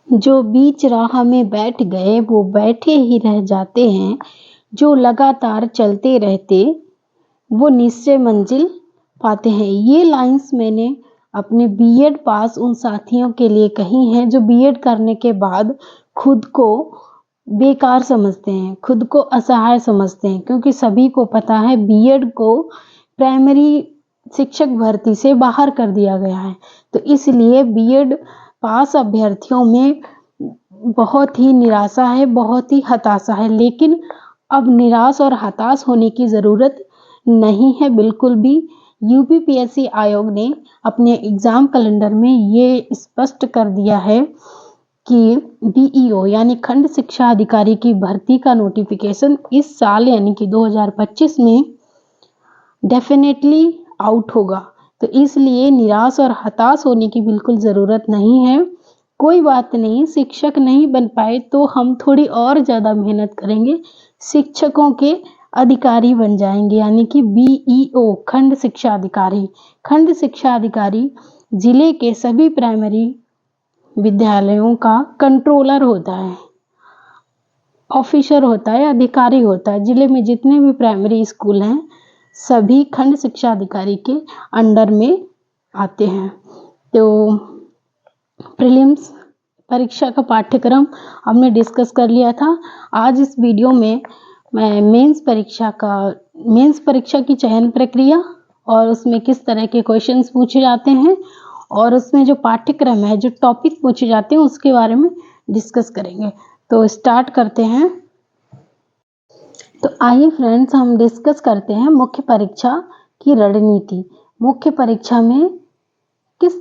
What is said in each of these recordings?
जो बीच राह में बैठ गए वो बैठे ही रह जाते हैं, जो लगातार चलते रहते वो निश्चय मंजिल पाते हैं। ये लाइंस मैंने अपने बीएड पास उन साथियों के लिए कही हैं जो बीएड करने के बाद खुद को बेकार समझते हैं, खुद को असहाय समझते हैं, क्योंकि सभी को पता है बीएड को प्राइमरी शिक्षक भर्ती से बाहर कर दिया गया है। तो इसलिए बीएड पास अभ्यर्थियों में बहुत ही निराशा है, बहुत ही हताशा है। लेकिन अब निराश और हताश होने की ज़रूरत नहीं है बिल्कुल भी। यूपीपीएससी आयोग ने अपने एग्ज़ाम कैलेंडर में ये स्पष्ट कर दिया है कि बीईओ यानी खंड शिक्षा अधिकारी की भर्ती का नोटिफिकेशन इस साल यानी कि 2025 में डेफिनेटली आउट होगा। तो इसलिए निराश और हताश होने की बिल्कुल ज़रूरत नहीं है। कोई बात नहीं, शिक्षक नहीं बन पाए तो हम थोड़ी और ज़्यादा मेहनत करेंगे, शिक्षकों के अधिकारी बन जाएंगे, यानी कि बीईओ खंड शिक्षा अधिकारी। खंड शिक्षा अधिकारी जिले के सभी प्राइमरी विद्यालयों का कंट्रोलर होता है, ऑफिसर होता है, अधिकारी होता है। जिले में जितने भी प्राइमरी स्कूल हैं सभी खंड शिक्षा अधिकारी के अंडर में आते हैं। तो प्रीलिम्स परीक्षा का पाठ्यक्रम हमने डिस्कस कर लिया था। आज इस वीडियो में मैं मेंस परीक्षा की चयन प्रक्रिया और उसमें किस तरह के क्वेश्चंस पूछे जाते हैं और उसमें जो पाठ्यक्रम है, जो टॉपिक पूछे जाते हैं उसके बारे में डिस्कस करेंगे। तो स्टार्ट करते हैं। तो आइए फ्रेंड्स, हम डिस्कस करते हैं मुख्य परीक्षा की रणनीति। मुख्य परीक्षा में किस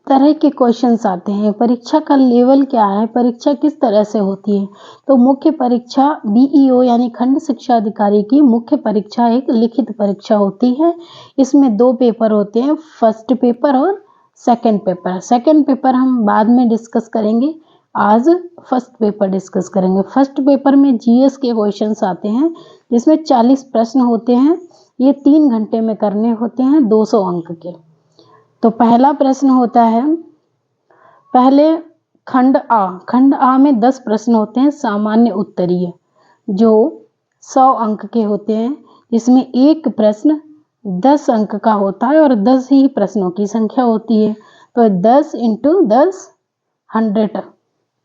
तरह के क्वेश्चंस आते हैं, परीक्षा का लेवल क्या है, परीक्षा किस तरह से होती है। तो मुख्य परीक्षा बीईओ यानी खंड शिक्षा अधिकारी की मुख्य परीक्षा एक लिखित परीक्षा होती है। इसमें 2 पेपर होते हैं, फर्स्ट पेपर और सेकंड पेपर। सेकंड पेपर हम बाद में डिस्कस करेंगे, आज फर्स्ट पेपर डिस्कस करेंगे। फर्स्ट पेपर में जीएस के क्वेश्चंस आते हैं जिसमें 40 प्रश्न होते हैं। ये 3 घंटे में करने होते हैं, 200 अंक के। तो पहला प्रश्न होता है, पहले खंड आ में 10 प्रश्न होते हैं सामान्य उत्तरीय, जो 100 अंक के होते हैं। इसमें एक प्रश्न 10 अंक का होता है और 10 ही प्रश्नों की संख्या होती है। तो 10 × 10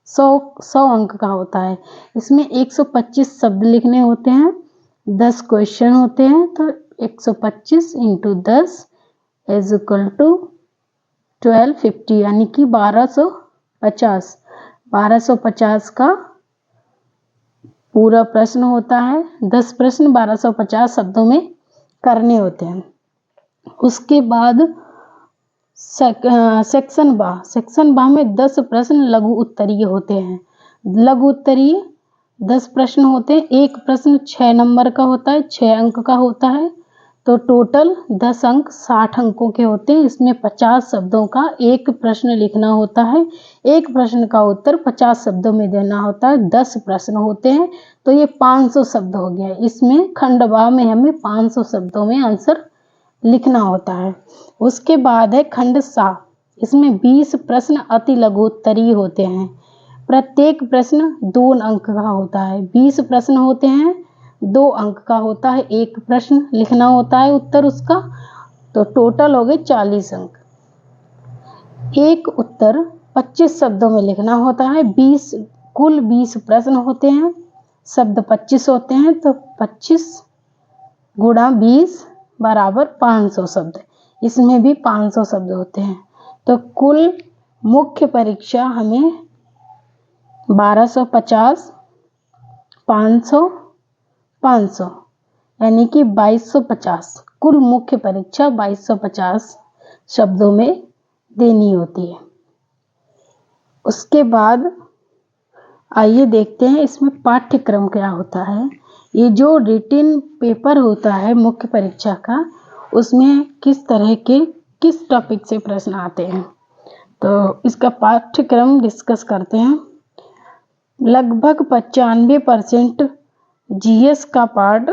100 अंक का होता है। इसमें 125 शब्द लिखने होते हैं, 10 क्वेश्चन होते हैं। तो 125 × 10 इज इक्वल टू 1250 यानी कि 1250। 1250 का पूरा प्रश्न होता है। 10 प्रश्न 1250 शब्दों में करने होते हैं। उसके बाद सेक्शन बा में 10 प्रश्न लघु उत्तरीय होते हैं। लघु उत्तरीय 10 प्रश्न होते हैं। एक प्रश्न 6 नंबर का होता है, 6 अंक का होता है। तो टोटल 10 अंक 60 अंकों के होते हैं। इसमें 50 शब्दों का एक प्रश्न लिखना होता है। एक प्रश्न का उत्तर 50 शब्दों में देना होता है। 10 प्रश्न होते हैं तो ये 500 शब्द हो गया। इसमें खंड बा में हमें 500 शब्दों में आंसर लिखना होता है। उसके बाद है खंड सा। इसमें 20 प्रश्न अति लघु उत्तरीय होते हैं। प्रत्येक प्रश्न 2 अंक का होता है। 20 प्रश्न होते हैं, 2 अंक का होता है। एक प्रश्न लिखना होता है उत्तर उसका, तो टोटल हो गए 40 अंक। एक उत्तर 25 शब्दों में लिखना होता है। कुल 20 प्रश्न होते हैं, शब्द 25 होते हैं। तो 25 × 20 बराबर 500 शब्द। इसमें भी 500 शब्द होते हैं। तो कुल मुख्य परीक्षा हमें 1250, 500, 500 यानी कि 2250। कुल मुख्य परीक्षा 2250 शब्दों में देनी होती है। उसके बाद आइए देखते हैं इसमें पाठ्यक्रम क्या होता है। ये जो रिटन पेपर होता है मुख्य परीक्षा का, उसमें किस टॉपिक से प्रश्न आते हैं। तो इसका पाठ्यक्रम डिस्कस करते हैं। लगभग 95% जीएस का पार्ट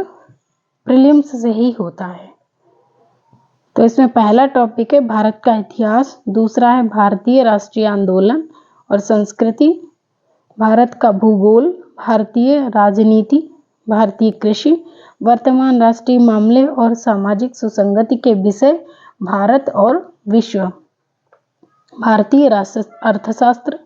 प्रीलिम्स से ही होता है। तो इसमें पहला टॉपिक है भारत का इतिहास, दूसरा है भारतीय राष्ट्रीय आंदोलन और संस्कृति, भारत का भूगोल, भारतीय राजनीति, भारतीय कृषि, वर्तमान राष्ट्रीय मामले और सामाजिक सुसंगति के विषय, भारत और विश्व, भारतीय अर्थशास्त्र,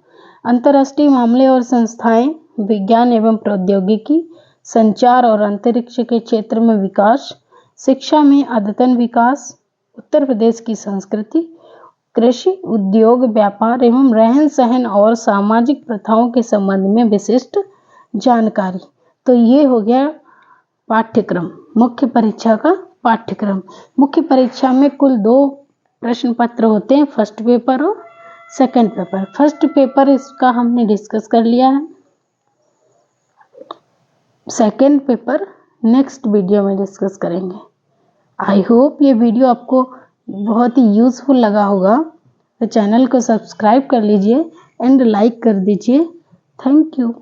अंतर्राष्ट्रीय मामले और संस्थाएं, विज्ञान एवं प्रौद्योगिकी, संचार और अंतरिक्ष के क्षेत्र में विकास, शिक्षा में अद्यतन विकास, उत्तर प्रदेश की संस्कृति, कृषि, उद्योग, व्यापार एवं रहन सहन और सामाजिक प्रथाओं के संबंध में विशिष्ट जानकारी। तो ये हो गया पाठ्यक्रम, मुख्य परीक्षा का पाठ्यक्रम। मुख्य परीक्षा में कुल 2 प्रश्न पत्र होते हैं, फर्स्ट पेपर और सेकंड पेपर। फर्स्ट पेपर इसका हमने डिस्कस कर लिया है, सेकंड पेपर नेक्स्ट वीडियो में डिस्कस करेंगे। आई होप ये वीडियो आपको बहुत ही यूज़फुल लगा होगा, तो चैनल को सब्सक्राइब कर लीजिए एंड लाइक कर दीजिए। Thank you.